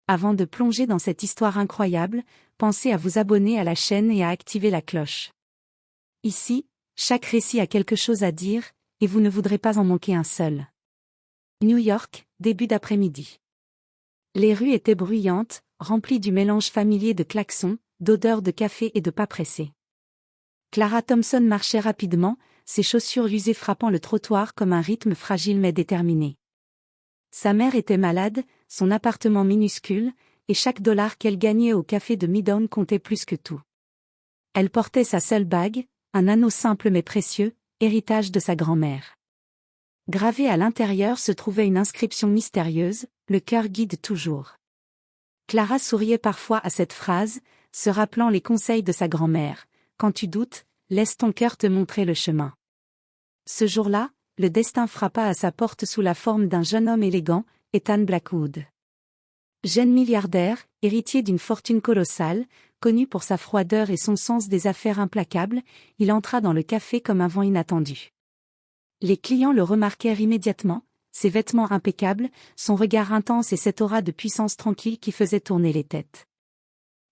avant de plonger dans cette histoire incroyable, pensez à vous abonner à la chaîne et à activer la cloche. Ici, chaque récit a quelque chose à dire, et vous ne voudrez pas en manquer un seul. New York, début d'après-midi. Les rues étaient bruyantes, remplies du mélange familier de klaxons, d'odeurs de café et de pas pressés. Clara Thompson marchait rapidement, ses chaussures usées frappant le trottoir comme un rythme fragile mais déterminé. Sa mère était malade, son appartement minuscule, et chaque dollar qu'elle gagnait au café de Midtown comptait plus que tout. Elle portait sa seule bague, un anneau simple mais précieux, héritage de sa grand-mère. Gravé à l'intérieur se trouvait une inscription mystérieuse, le cœur guide toujours. Clara souriait parfois à cette phrase, se rappelant les conseils de sa grand-mère. Quand tu doutes, laisse ton cœur te montrer le chemin. Ce jour-là, le destin frappa à sa porte sous la forme d'un jeune homme élégant, Ethan Blackwood. Jeune milliardaire, héritier d'une fortune colossale, connu pour sa froideur et son sens des affaires implacable, il entra dans le café comme un vent inattendu. Les clients le remarquèrent immédiatement, ses vêtements impeccables, son regard intense et cette aura de puissance tranquille qui faisait tourner les têtes.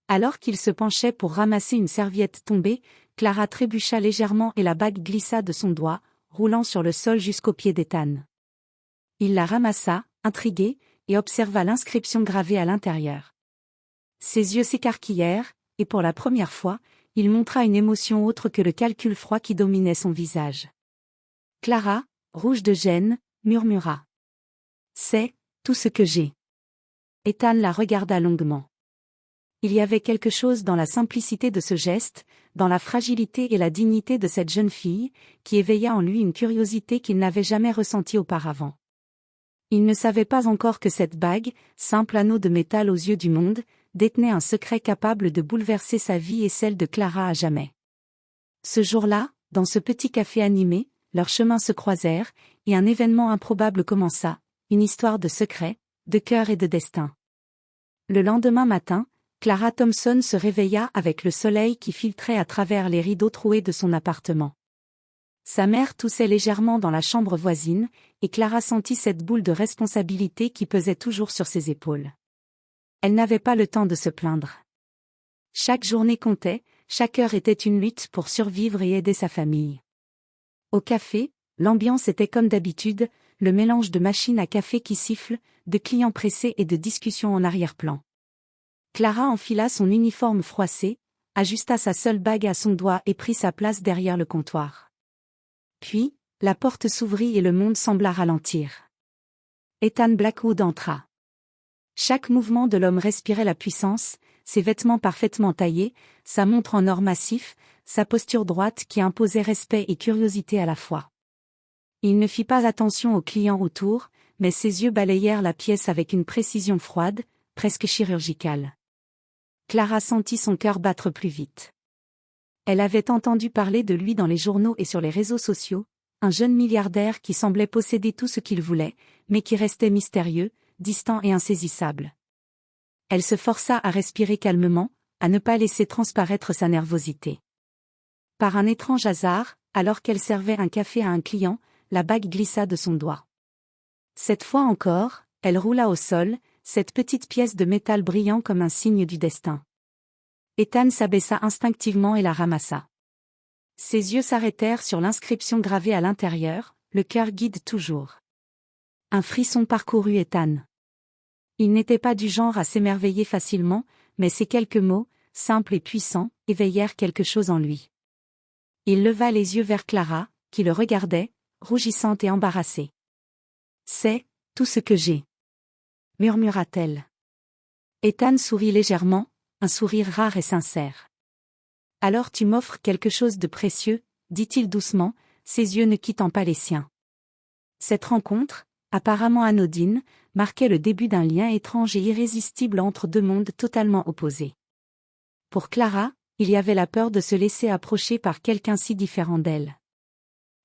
Alors qu'il se penchait pour ramasser une serviette tombée, Clara trébucha légèrement et la bague glissa de son doigt, roulant sur le sol jusqu'au pied d'Ethan. Il la ramassa, intrigué, et observa l'inscription gravée à l'intérieur. Ses yeux s'écarquillèrent, et pour la première fois, il montra une émotion autre que le calcul froid qui dominait son visage. Clara, rouge de gêne, murmura. « C'est tout ce que j'ai. » Ethan la regarda longuement. Il y avait quelque chose dans la simplicité de ce geste, dans la fragilité et la dignité de cette jeune fille, qui éveilla en lui une curiosité qu'il n'avait jamais ressentie auparavant. Il ne savait pas encore que cette bague, simple anneau de métal aux yeux du monde, détenait un secret capable de bouleverser sa vie et celle de Clara à jamais. Ce jour-là, dans ce petit café animé, leurs chemins se croisèrent, et un événement improbable commença, une histoire de secret, de cœur et de destin. Le lendemain matin, Clara Thompson se réveilla avec le soleil qui filtrait à travers les rideaux troués de son appartement. Sa mère toussait légèrement dans la chambre voisine, et Clara sentit cette boule de responsabilité qui pesait toujours sur ses épaules. Elle n'avait pas le temps de se plaindre. Chaque journée comptait, chaque heure était une lutte pour survivre et aider sa famille. Au café, l'ambiance était comme d'habitude, le mélange de machines à café qui sifflent, de clients pressés et de discussions en arrière-plan. Clara enfila son uniforme froissé, ajusta sa seule bague à son doigt et prit sa place derrière le comptoir. Puis, la porte s'ouvrit et le monde sembla ralentir. Ethan Blackwood entra. Chaque mouvement de l'homme respirait la puissance, ses vêtements parfaitement taillés, sa montre en or massif, sa posture droite qui imposait respect et curiosité à la fois. Il ne fit pas attention aux clients autour, mais ses yeux balayèrent la pièce avec une précision froide, presque chirurgicale. Clara sentit son cœur battre plus vite. Elle avait entendu parler de lui dans les journaux et sur les réseaux sociaux, un jeune milliardaire qui semblait posséder tout ce qu'il voulait, mais qui restait mystérieux, distant et insaisissable. Elle se força à respirer calmement, à ne pas laisser transparaître sa nervosité. Par un étrange hasard, alors qu'elle servait un café à un client, la bague glissa de son doigt. Cette fois encore, elle roula au sol, cette petite pièce de métal brillant comme un signe du destin. Ethan s'abaissa instinctivement et la ramassa. Ses yeux s'arrêtèrent sur l'inscription gravée à l'intérieur, le cœur guide toujours. Un frisson parcourut Ethan. Il n'était pas du genre à s'émerveiller facilement, mais ces quelques mots, simples et puissants, éveillèrent quelque chose en lui. Il leva les yeux vers Clara, qui le regardait, rougissante et embarrassée. « C'est tout ce que j'ai. » murmura-t-elle. Ethan sourit légèrement, un sourire rare et sincère. « Alors tu m'offres quelque chose de précieux, » dit-il doucement, ses yeux ne quittant pas les siens. Cette rencontre, apparemment anodine, marquait le début d'un lien étrange et irrésistible entre deux mondes totalement opposés. Pour Clara, il y avait la peur de se laisser approcher par quelqu'un si différent d'elle.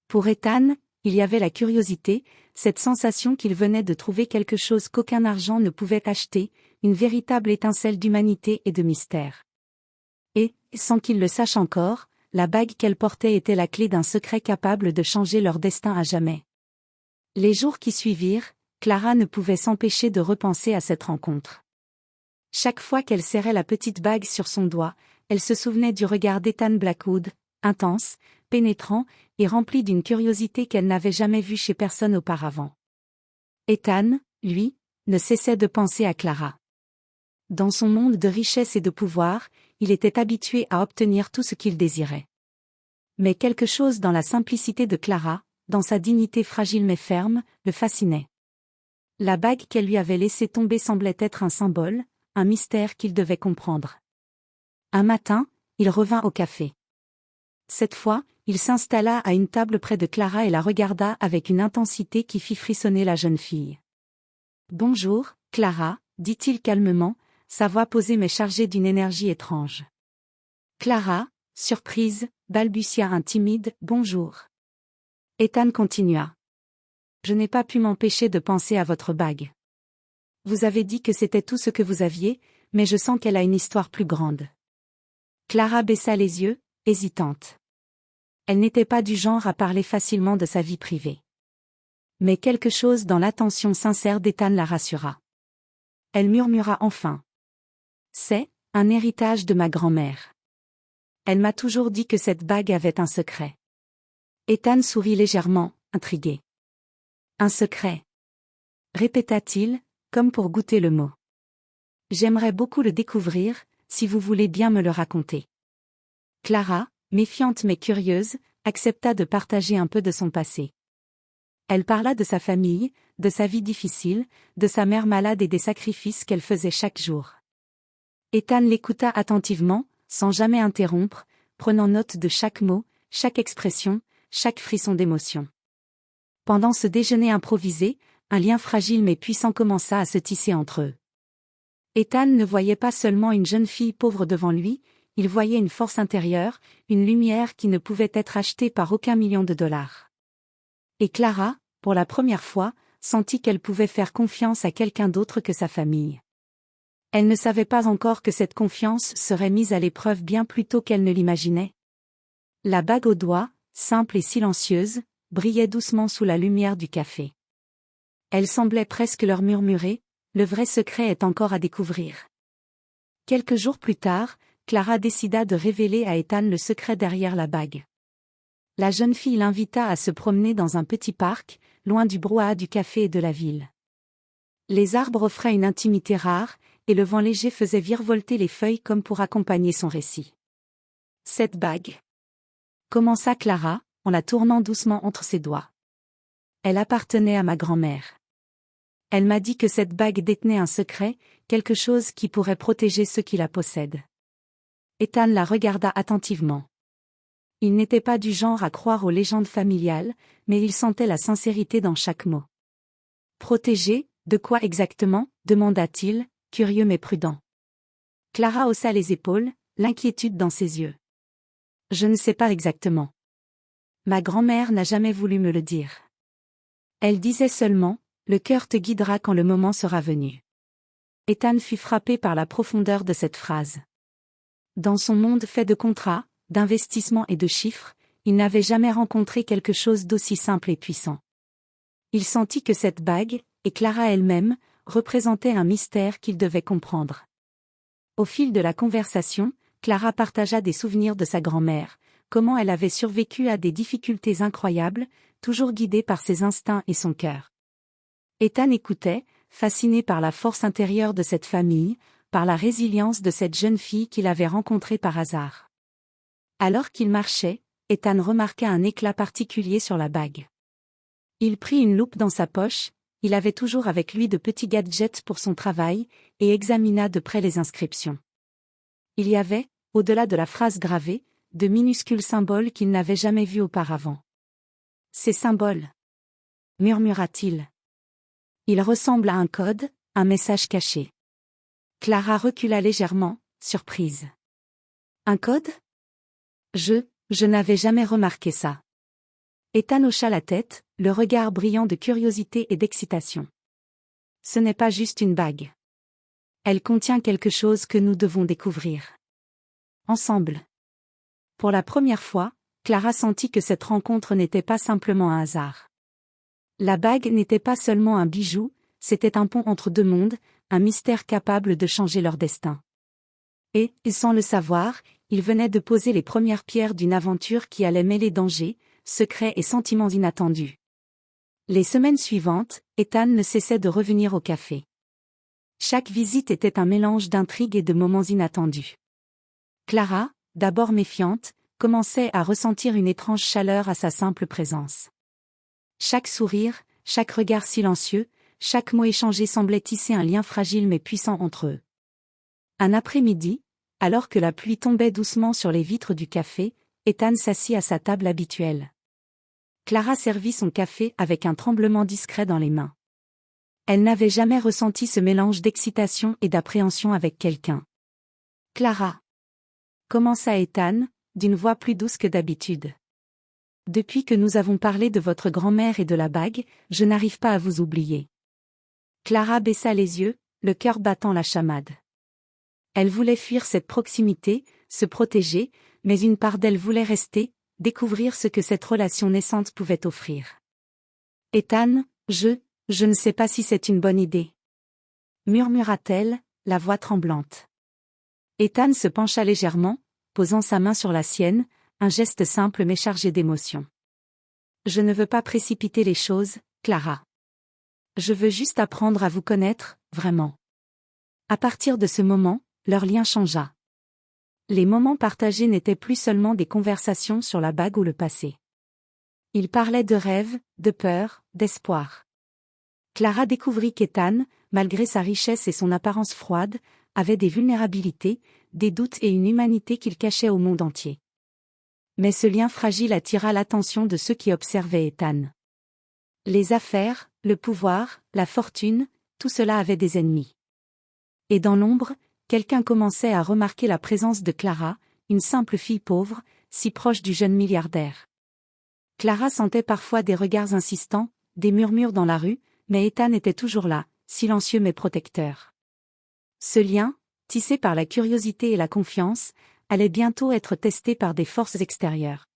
Pour Ethan, il y avait la curiosité, cette sensation qu'il venait de trouver quelque chose qu'aucun argent ne pouvait acheter, une véritable étincelle d'humanité et de mystère. Et, sans qu'il le sache encore, la bague qu'elle portait était la clé d'un secret capable de changer leur destin à jamais. Les jours qui suivirent, Clara ne pouvait s'empêcher de repenser à cette rencontre. Chaque fois qu'elle serrait la petite bague sur son doigt, elle se souvenait du regard d'Ethan Blackwood, intense, pénétrant, et rempli d'une curiosité qu'elle n'avait jamais vue chez personne auparavant. Ethan, lui, ne cessait de penser à Clara. Dans son monde de richesse et de pouvoir, il était habitué à obtenir tout ce qu'il désirait. Mais quelque chose dans la simplicité de Clara, dans sa dignité fragile mais ferme, le fascinait. La bague qu'elle lui avait laissée tomber semblait être un symbole, un mystère qu'il devait comprendre. Un matin, il revint au café. Cette fois, il s'installa à une table près de Clara et la regarda avec une intensité qui fit frissonner la jeune fille. « Bonjour, Clara, » dit-il calmement, sa voix posée mais chargée d'une énergie étrange. Clara, surprise, balbutia un timide « bonjour ». Ethan continua. « Je n'ai pas pu m'empêcher de penser à votre bague. Vous avez dit que c'était tout ce que vous aviez, mais je sens qu'elle a une histoire plus grande. » Clara baissa les yeux, hésitante. Elle n'était pas du genre à parler facilement de sa vie privée. Mais quelque chose dans l'attention sincère d'Ethan la rassura. Elle murmura enfin. « C'est un héritage de ma grand-mère. Elle m'a toujours dit que cette bague avait un secret. » Ethan sourit légèrement, intrigué. « Un secret » répéta-t-il, comme pour goûter le mot. « J'aimerais beaucoup le découvrir, si vous voulez bien me le raconter. » Clara, méfiante mais curieuse, accepta de partager un peu de son passé. Elle parla de sa famille, de sa vie difficile, de sa mère malade et des sacrifices qu'elle faisait chaque jour. Ethan l'écouta attentivement, sans jamais interrompre, prenant note de chaque mot, chaque expression, chaque frisson d'émotion. Pendant ce déjeuner improvisé, un lien fragile mais puissant commença à se tisser entre eux. Ethan ne voyait pas seulement une jeune fille pauvre devant lui, il voyait une force intérieure, une lumière qui ne pouvait être achetée par aucun million de dollars. Et Clara, pour la première fois, sentit qu'elle pouvait faire confiance à quelqu'un d'autre que sa famille. Elle ne savait pas encore que cette confiance serait mise à l'épreuve bien plus tôt qu'elle ne l'imaginait. La bague au doigt, simple et silencieuse, brillait doucement sous la lumière du café. Elle semblait presque leur murmurer, « Le vrai secret est encore à découvrir. » Quelques jours plus tard, Clara décida de révéler à Ethan le secret derrière la bague. La jeune fille l'invita à se promener dans un petit parc, loin du brouhaha du café et de la ville. Les arbres offraient une intimité rare, et le vent léger faisait virevolter les feuilles comme pour accompagner son récit. « Cette bague » commença Clara, en la tournant doucement entre ses doigts. « Elle appartenait à ma grand-mère. Elle m'a dit que cette bague détenait un secret, quelque chose qui pourrait protéger ceux qui la possèdent. » Ethan la regarda attentivement. Il n'était pas du genre à croire aux légendes familiales, mais il sentait la sincérité dans chaque mot. « Protéger, de quoi exactement ?» demanda-t-il, curieux mais prudent. Clara haussa les épaules, l'inquiétude dans ses yeux. « Je ne sais pas exactement. Ma grand-mère n'a jamais voulu me le dire. Elle disait seulement, le cœur te guidera quand le moment sera venu. » Ethan fut frappé par la profondeur de cette phrase. Dans son monde fait de contrats, d'investissements et de chiffres, il n'avait jamais rencontré quelque chose d'aussi simple et puissant. Il sentit que cette bague, et Clara elle-même, représentaient un mystère qu'il devait comprendre. Au fil de la conversation, Clara partagea des souvenirs de sa grand-mère, comment elle avait survécu à des difficultés incroyables, toujours guidée par ses instincts et son cœur. Ethan écoutait, fasciné par la force intérieure de cette famille, par la résilience de cette jeune fille qu'il avait rencontrée par hasard. Alors qu'il marchait, Ethan remarqua un éclat particulier sur la bague. Il prit une loupe dans sa poche, il avait toujours avec lui de petits gadgets pour son travail, et examina de près les inscriptions. Il y avait, au-delà de la phrase gravée, de minuscules symboles qu'il n'avait jamais vus auparavant. « Ces symboles » murmura-t-il. « Ils ressemblent à un code, un message caché. » Clara recula légèrement, surprise. « Un code ? Je n'avais jamais remarqué ça. » Ethan hocha la tête, le regard brillant de curiosité et d'excitation. « Ce n'est pas juste une bague. Elle contient quelque chose que nous devons découvrir. Ensemble. » Pour la première fois, Clara sentit que cette rencontre n'était pas simplement un hasard. La bague n'était pas seulement un bijou, c'était un pont entre deux mondes, un mystère capable de changer leur destin. Et, sans le savoir, il venait de poser les premières pierres d'une aventure qui allait mêler dangers, secrets et sentiments inattendus. Les semaines suivantes, Ethan ne cessait de revenir au café. Chaque visite était un mélange d'intrigues et de moments inattendus. Clara, d'abord méfiante, commençait à ressentir une étrange chaleur à sa simple présence. Chaque sourire, chaque regard silencieux, chaque mot échangé semblait tisser un lien fragile mais puissant entre eux. Un après-midi, alors que la pluie tombait doucement sur les vitres du café, Ethan s'assit à sa table habituelle. Clara servit son café avec un tremblement discret dans les mains. Elle n'avait jamais ressenti ce mélange d'excitation et d'appréhension avec quelqu'un. « Clara !» commença Ethan, d'une voix plus douce que d'habitude. « Depuis que nous avons parlé de votre grand-mère et de la bague, je n'arrive pas à vous oublier. » Clara baissa les yeux, le cœur battant la chamade. Elle voulait fuir cette proximité, se protéger, mais une part d'elle voulait rester, découvrir ce que cette relation naissante pouvait offrir. « Ethan, je ne sais pas si c'est une bonne idée. » murmura-t-elle, la voix tremblante. Ethan se pencha légèrement, posant sa main sur la sienne, un geste simple mais chargé d'émotion. « Je ne veux pas précipiter les choses, Clara. Je veux juste apprendre à vous connaître, vraiment. » À partir de ce moment, leur lien changea. Les moments partagés n'étaient plus seulement des conversations sur la bague ou le passé. Ils parlaient de rêves, de peur, d'espoir. Clara découvrit qu'Ethan, malgré sa richesse et son apparence froide, avait des vulnérabilités, des doutes et une humanité qu'il cachait au monde entier. Mais ce lien fragile attira l'attention de ceux qui observaient Ethan. Les affaires, le pouvoir, la fortune, tout cela avait des ennemis. Et dans l'ombre, quelqu'un commençait à remarquer la présence de Clara, une simple fille pauvre, si proche du jeune milliardaire. Clara sentait parfois des regards insistants, des murmures dans la rue, mais Ethan était toujours là, silencieux mais protecteur. Ce lien, tissé par la curiosité et la confiance, allait bientôt être testé par des forces extérieures.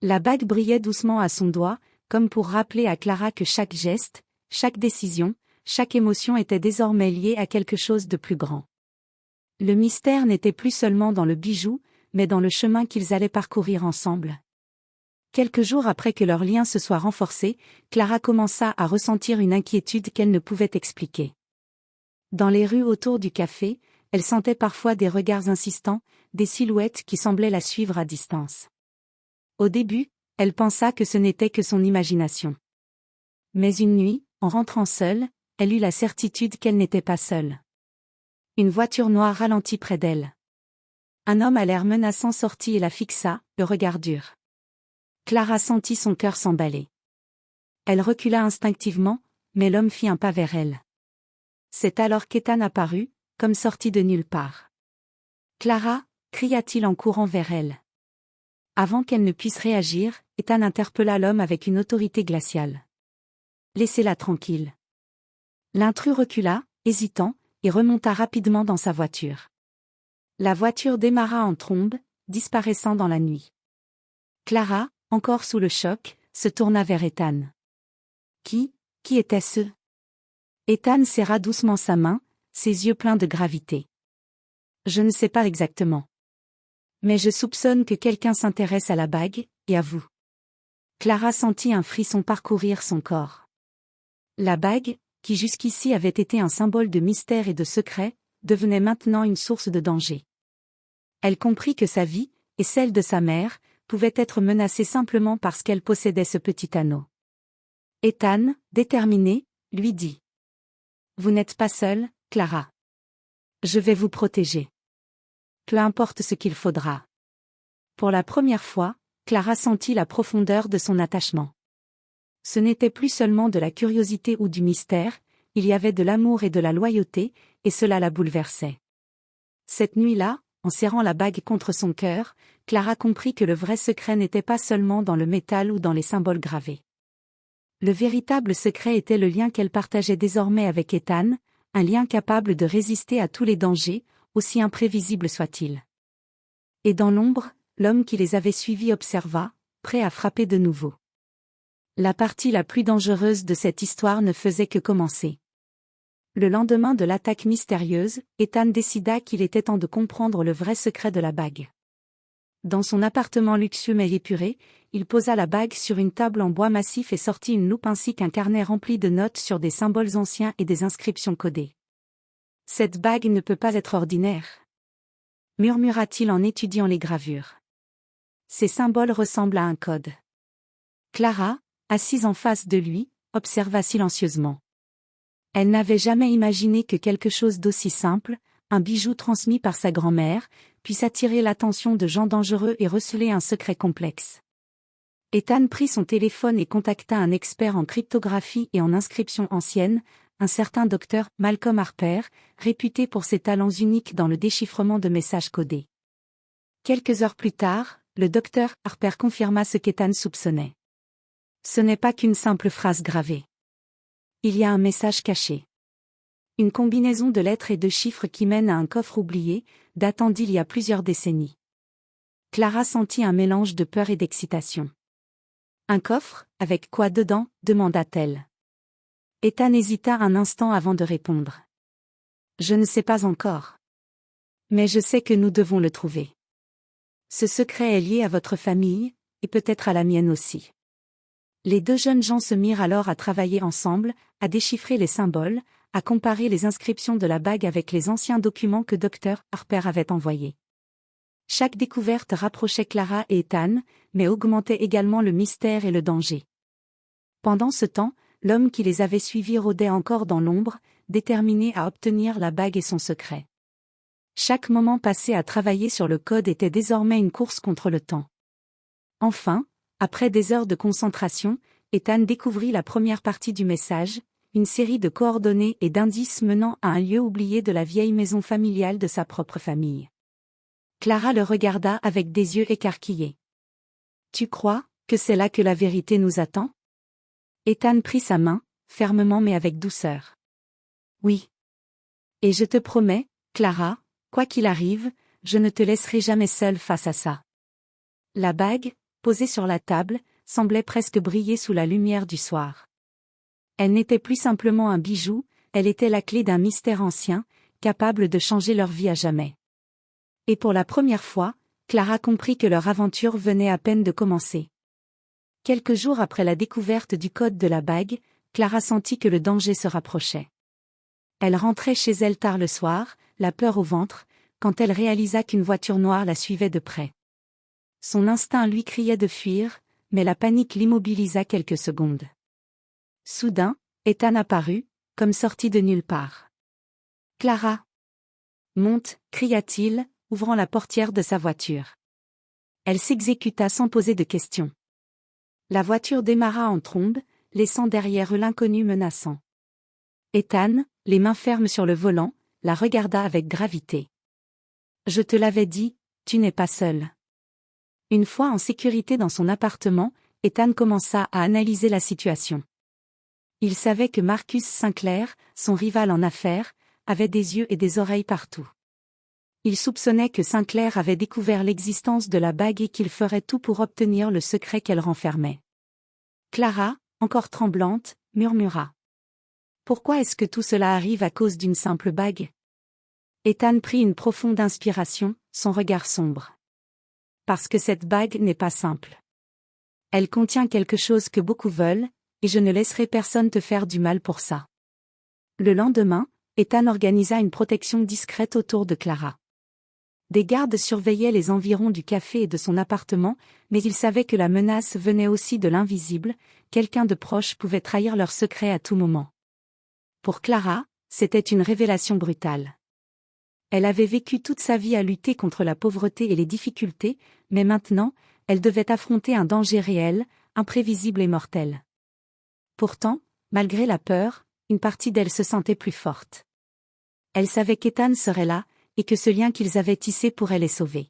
La bague brillait doucement à son doigt, comme pour rappeler à Clara que chaque geste, chaque décision, chaque émotion était désormais liée à quelque chose de plus grand. Le mystère n'était plus seulement dans le bijou, mais dans le chemin qu'ils allaient parcourir ensemble. Quelques jours après que leur lien se soit renforcé, Clara commença à ressentir une inquiétude qu'elle ne pouvait expliquer. Dans les rues autour du café, elle sentait parfois des regards insistants, des silhouettes qui semblaient la suivre à distance. Au début, elle pensa que ce n'était que son imagination. Mais une nuit, en rentrant seule, elle eut la certitude qu'elle n'était pas seule. Une voiture noire ralentit près d'elle. Un homme à l'air menaçant sortit et la fixa, le regard dur. Clara sentit son cœur s'emballer. Elle recula instinctivement, mais l'homme fit un pas vers elle. C'est alors qu'Ethan apparut, comme sorti de nulle part. « Clara !» cria-t-il en courant vers elle. Avant qu'elle ne puisse réagir, Ethan interpella l'homme avec une autorité glaciale. « Laissez-la tranquille. » L'intrus recula, hésitant, et remonta rapidement dans sa voiture. La voiture démarra en trombe, disparaissant dans la nuit. Clara, encore sous le choc, se tourna vers Ethan. Qui était-ce? Ethan serra doucement sa main, ses yeux pleins de gravité. Je ne sais pas exactement. Mais je soupçonne que quelqu'un s'intéresse à la bague, et à vous. Clara sentit un frisson parcourir son corps. La bague, qui jusqu'ici avait été un symbole de mystère et de secret, devenait maintenant une source de danger. Elle comprit que sa vie, et celle de sa mère, pouvaient être menacées simplement parce qu'elle possédait ce petit anneau. Ethan, déterminé, lui dit. « Vous n'êtes pas seule, Clara. Je vais vous protéger. Peu importe ce qu'il faudra. » Pour la première fois, Clara sentit la profondeur de son attachement. Ce n'était plus seulement de la curiosité ou du mystère, il y avait de l'amour et de la loyauté, et cela la bouleversait. Cette nuit-là, en serrant la bague contre son cœur, Clara comprit que le vrai secret n'était pas seulement dans le métal ou dans les symboles gravés. Le véritable secret était le lien qu'elle partageait désormais avec Ethan, un lien capable de résister à tous les dangers, aussi imprévisibles soient-ils. Et dans l'ombre, l'homme qui les avait suivis observa, prêt à frapper de nouveau. La partie la plus dangereuse de cette histoire ne faisait que commencer. Le lendemain de l'attaque mystérieuse, Ethan décida qu'il était temps de comprendre le vrai secret de la bague. Dans son appartement luxueux mais épuré, il posa la bague sur une table en bois massif et sortit une loupe ainsi qu'un carnet rempli de notes sur des symboles anciens et des inscriptions codées. « Cette bague ne peut pas être ordinaire », murmura-t-il en étudiant les gravures. Ces symboles ressemblent à un code. Clara, assise en face de lui, observa silencieusement. Elle n'avait jamais imaginé que quelque chose d'aussi simple, un bijou transmis par sa grand-mère, puisse attirer l'attention de gens dangereux et receler un secret complexe. Ethan prit son téléphone et contacta un expert en cryptographie et en inscriptions anciennes, un certain docteur Malcolm Harper, réputé pour ses talents uniques dans le déchiffrement de messages codés. Quelques heures plus tard, le docteur Harper confirma ce qu'Ethan soupçonnait. Ce n'est pas qu'une simple phrase gravée. Il y a un message caché. Une combinaison de lettres et de chiffres qui mène à un coffre oublié, datant d'il y a plusieurs décennies. Clara sentit un mélange de peur et d'excitation. « Un coffre, avec quoi dedans ?» demanda-t-elle. Ethan hésita un instant avant de répondre. « Je ne sais pas encore. Mais je sais que nous devons le trouver. Ce secret est lié à votre famille, et peut-être à la mienne aussi. » Les deux jeunes gens se mirent alors à travailler ensemble, à déchiffrer les symboles, à comparer les inscriptions de la bague avec les anciens documents que Dr. Harper avait envoyés. Chaque découverte rapprochait Clara et Ethan, mais augmentait également le mystère et le danger. Pendant ce temps, l'homme qui les avait suivis rôdait encore dans l'ombre, déterminé à obtenir la bague et son secret. Chaque moment passé à travailler sur le code était désormais une course contre le temps. Enfin, après des heures de concentration, Ethan découvrit la première partie du message, une série de coordonnées et d'indices menant à un lieu oublié de la vieille maison familiale de sa propre famille. Clara le regarda avec des yeux écarquillés. « Tu crois que c'est là que la vérité nous attend ?» Ethan prit sa main, fermement mais avec douceur. « Oui. Et je te promets, Clara, quoi qu'il arrive, je ne te laisserai jamais seule face à ça. » La bague, posée sur la table, semblait presque briller sous la lumière du soir. Elle n'était plus simplement un bijou, elle était la clé d'un mystère ancien, capable de changer leur vie à jamais. Et pour la première fois, Clara comprit que leur aventure venait à peine de commencer. Quelques jours après la découverte du code de la bague, Clara sentit que le danger se rapprochait. Elle rentrait chez elle tard le soir, la peur au ventre, quand elle réalisa qu'une voiture noire la suivait de près. Son instinct lui criait de fuir, mais la panique l'immobilisa quelques secondes. Soudain, Ethan apparut, comme sorti de nulle part. « Clara !»« Monte !» cria-t-il, ouvrant la portière de sa voiture. Elle s'exécuta sans poser de questions. La voiture démarra en trombe, laissant derrière eux l'inconnu menaçant. Ethan, les mains fermes sur le volant, la regarda avec gravité. « Je te l'avais dit, tu n'es pas seul. » Une fois en sécurité dans son appartement, Ethan commença à analyser la situation. Il savait que Marcus Sinclair, son rival en affaires, avait des yeux et des oreilles partout. Il soupçonnait que Sinclair avait découvert l'existence de la bague et qu'il ferait tout pour obtenir le secret qu'elle renfermait. Clara, encore tremblante, murmura. « Pourquoi est-ce que tout cela arrive à cause d'une simple bague ?» Ethan prit une profonde inspiration, son regard sombre. « Parce que cette bague n'est pas simple. Elle contient quelque chose que beaucoup veulent, et je ne laisserai personne te faire du mal pour ça. » Le lendemain, Ethan organisa une protection discrète autour de Clara. Des gardes surveillaient les environs du café et de son appartement, mais il savait que la menace venait aussi de l'invisible, quelqu'un de proche pouvait trahir leur secret à tout moment. Pour Clara, c'était une révélation brutale. Elle avait vécu toute sa vie à lutter contre la pauvreté et les difficultés, mais maintenant, elle devait affronter un danger réel, imprévisible et mortel. Pourtant, malgré la peur, une partie d'elle se sentait plus forte. Elle savait qu'Ethan serait là, et que ce lien qu'ils avaient tissé pourrait les sauver.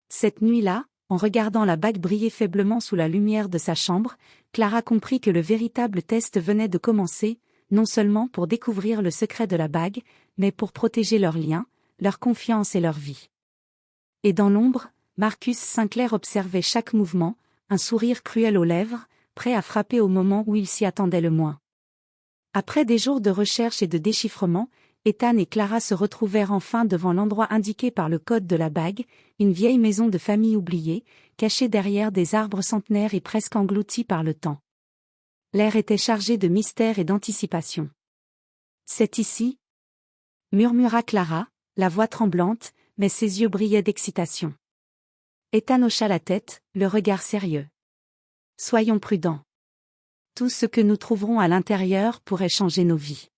Cette nuit-là, en regardant la bague briller faiblement sous la lumière de sa chambre, Clara comprit que le véritable test venait de commencer, non seulement pour découvrir le secret de la bague, mais pour protéger leur lien, leur confiance et leur vie. Et dans l'ombre, Marcus Sinclair observait chaque mouvement, un sourire cruel aux lèvres, prêt à frapper au moment où il s'y attendait le moins. Après des jours de recherche et de déchiffrement, Ethan et Clara se retrouvèrent enfin devant l'endroit indiqué par le code de la bague, une vieille maison de famille oubliée, cachée derrière des arbres centenaires et presque engloutie par le temps. L'air était chargé de mystère et d'anticipation. « C'est ici ?» murmura Clara, la voix tremblante, mais ses yeux brillaient d'excitation. Ethan hocha la tête, le regard sérieux. « Soyons prudents. Tout ce que nous trouverons à l'intérieur pourrait changer nos vies. »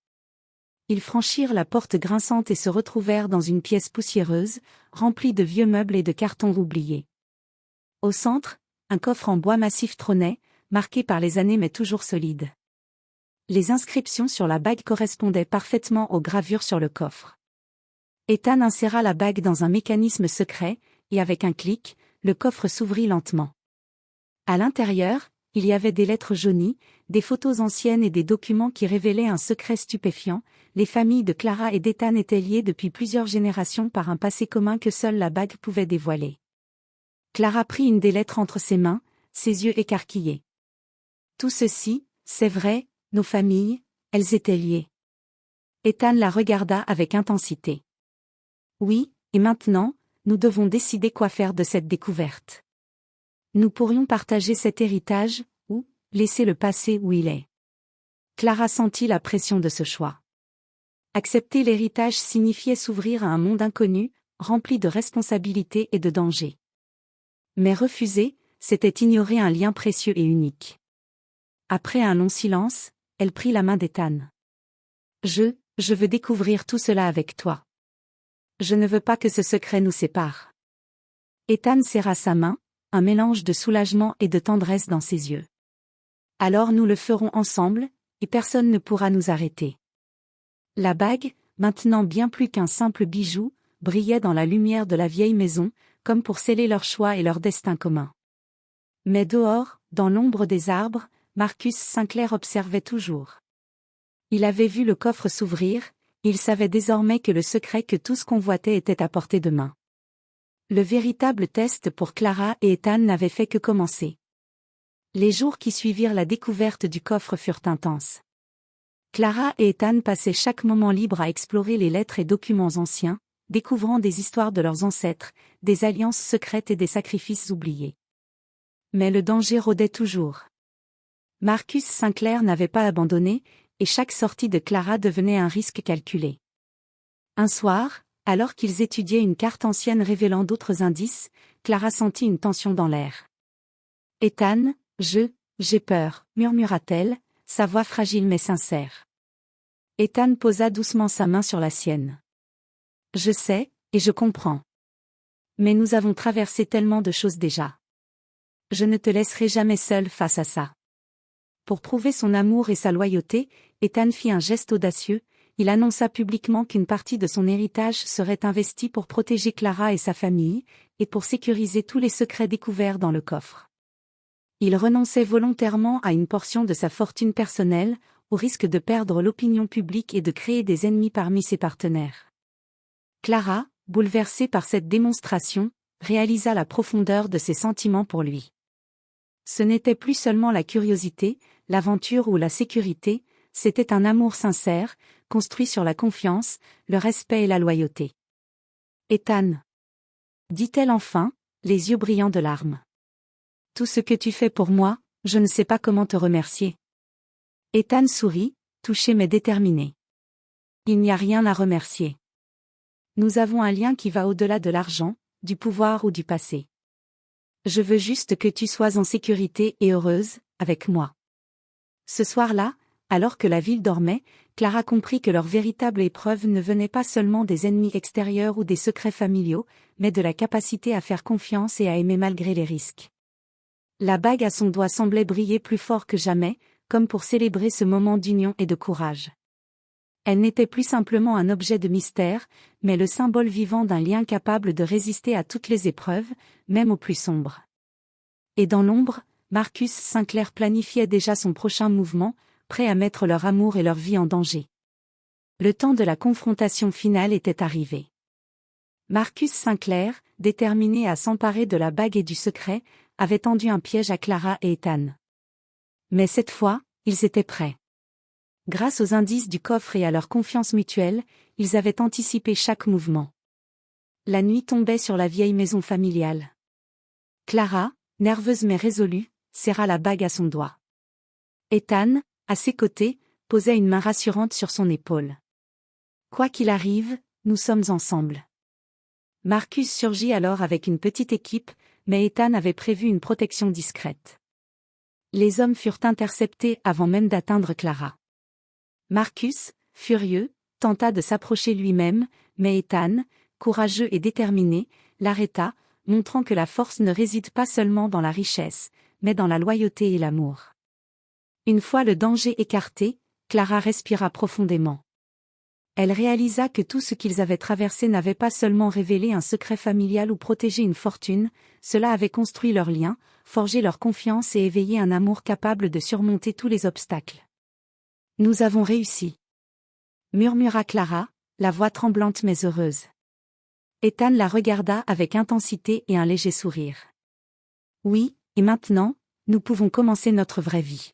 Ils franchirent la porte grinçante et se retrouvèrent dans une pièce poussiéreuse, remplie de vieux meubles et de cartons oubliés. Au centre, un coffre en bois massif trônait, marqué par les années mais toujours solide. Les inscriptions sur la bague correspondaient parfaitement aux gravures sur le coffre. Ethan inséra la bague dans un mécanisme secret, et avec un clic, le coffre s'ouvrit lentement. À l'intérieur, il y avait des lettres jaunies, des photos anciennes et des documents qui révélaient un secret stupéfiant. Les familles de Clara et d'Ethan étaient liées depuis plusieurs générations par un passé commun que seule la bague pouvait dévoiler. Clara prit une des lettres entre ses mains, ses yeux écarquillés. Tout ceci, c'est vrai, nos familles, elles étaient liées. Ethan la regarda avec intensité. Oui, et maintenant, nous devons décider quoi faire de cette découverte. Nous pourrions partager cet héritage, ou laisser le passé où il est. Clara sentit la pression de ce choix. Accepter l'héritage signifiait s'ouvrir à un monde inconnu, rempli de responsabilités et de dangers. Mais refuser, c'était ignorer un lien précieux et unique. Après un long silence, elle prit la main d'Ethan. Je veux découvrir tout cela avec toi. Je ne veux pas que ce secret nous sépare. Ethan serra sa main, un mélange de soulagement et de tendresse dans ses yeux. Alors nous le ferons ensemble, et personne ne pourra nous arrêter. La bague, maintenant bien plus qu'un simple bijou, brillait dans la lumière de la vieille maison, comme pour sceller leur choix et leur destin commun. Mais dehors, dans l'ombre des arbres, Marcus Sinclair observait toujours. Il avait vu le coffre s'ouvrir, il savait désormais que le secret que tous convoitaient était à portée de main. Le véritable test pour Clara et Ethan n'avait fait que commencer. Les jours qui suivirent la découverte du coffre furent intenses. Clara et Ethan passaient chaque moment libre à explorer les lettres et documents anciens, découvrant des histoires de leurs ancêtres, des alliances secrètes et des sacrifices oubliés. Mais le danger rôdait toujours. Marcus Sinclair n'avait pas abandonné, et chaque sortie de Clara devenait un risque calculé. Un soir, alors qu'ils étudiaient une carte ancienne révélant d'autres indices, Clara sentit une tension dans l'air. « Ethan, j'ai peur », murmura-t-elle, sa voix fragile mais sincère. Ethan posa doucement sa main sur la sienne. « Je sais, et je comprends. Mais nous avons traversé tellement de choses déjà. Je ne te laisserai jamais seule face à ça. » Pour prouver son amour et sa loyauté, Ethan fit un geste audacieux. Il annonça publiquement qu'une partie de son héritage serait investie pour protéger Clara et sa famille, et pour sécuriser tous les secrets découverts dans le coffre. Il renonçait volontairement à une portion de sa fortune personnelle, au risque de perdre l'opinion publique et de créer des ennemis parmi ses partenaires. Clara, bouleversée par cette démonstration, réalisa la profondeur de ses sentiments pour lui. Ce n'était plus seulement la curiosité, l'aventure ou la sécurité, c'était un amour sincère, construit sur la confiance, le respect et la loyauté. « Ethan » dit-elle enfin, les yeux brillants de larmes. « Tout ce que tu fais pour moi, je ne sais pas comment te remercier. » Ethan sourit, touché mais déterminé. « Il n'y a rien à remercier. Nous avons un lien qui va au-delà de l'argent, du pouvoir ou du passé. Je veux juste que tu sois en sécurité et heureuse, avec moi. » Ce soir-là, alors que la ville dormait, Clara comprit que leur véritable épreuve ne venait pas seulement des ennemis extérieurs ou des secrets familiaux, mais de la capacité à faire confiance et à aimer malgré les risques. La bague à son doigt semblait briller plus fort que jamais, comme pour célébrer ce moment d'union et de courage. Elle n'était plus simplement un objet de mystère, mais le symbole vivant d'un lien capable de résister à toutes les épreuves, même aux plus sombres. Et dans l'ombre, Marcus Sinclair planifiait déjà son prochain mouvement, prêt à mettre leur amour et leur vie en danger. Le temps de la confrontation finale était arrivé. Marcus Sinclair, déterminé à s'emparer de la bague et du secret, avait tendu un piège à Clara et Ethan. Mais cette fois, ils étaient prêts. Grâce aux indices du coffre et à leur confiance mutuelle, ils avaient anticipé chaque mouvement. La nuit tombait sur la vieille maison familiale. Clara, nerveuse mais résolue, serra la bague à son doigt. Ethan, à ses côtés, posait une main rassurante sur son épaule. Quoi qu'il arrive, nous sommes ensemble. Marcus surgit alors avec une petite équipe, mais Ethan avait prévu une protection discrète. Les hommes furent interceptés avant même d'atteindre Clara. Marcus, furieux, tenta de s'approcher lui-même, mais Ethan, courageux et déterminé, l'arrêta, montrant que la force ne réside pas seulement dans la richesse, mais dans la loyauté et l'amour. Une fois le danger écarté, Clara respira profondément. Elle réalisa que tout ce qu'ils avaient traversé n'avait pas seulement révélé un secret familial ou protégé une fortune, cela avait construit leur lien, forgé leur confiance et éveillé un amour capable de surmonter tous les obstacles. « Nous avons réussi !» murmura Clara, la voix tremblante mais heureuse. Ethan la regarda avec intensité et un léger sourire. « Oui, et maintenant, nous pouvons commencer notre vraie vie. »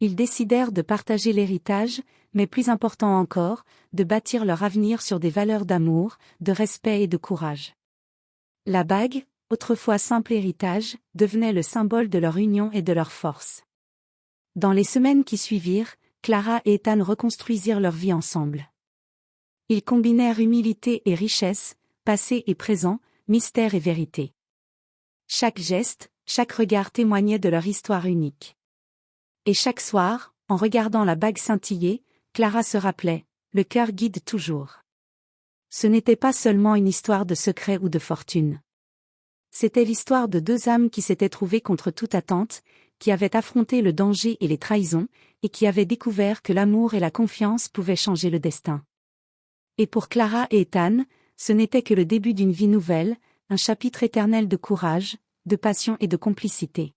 Ils décidèrent de partager l'héritage, mais plus important encore, de bâtir leur avenir sur des valeurs d'amour, de respect et de courage. La bague, autrefois simple héritage, devenait le symbole de leur union et de leur force. Dans les semaines qui suivirent, Clara et Ethan reconstruisirent leur vie ensemble. Ils combinèrent humilité et richesse, passé et présent, mystère et vérité. Chaque geste, chaque regard témoignait de leur histoire unique. Et chaque soir, en regardant la bague scintiller, Clara se rappelait, le cœur guide toujours. Ce n'était pas seulement une histoire de secret ou de fortune. C'était l'histoire de deux âmes qui s'étaient trouvées contre toute attente, qui avaient affronté le danger et les trahisons, et qui avaient découvert que l'amour et la confiance pouvaient changer le destin. Et pour Clara et Ethan, ce n'était que le début d'une vie nouvelle, un chapitre éternel de courage, de passion et de complicité.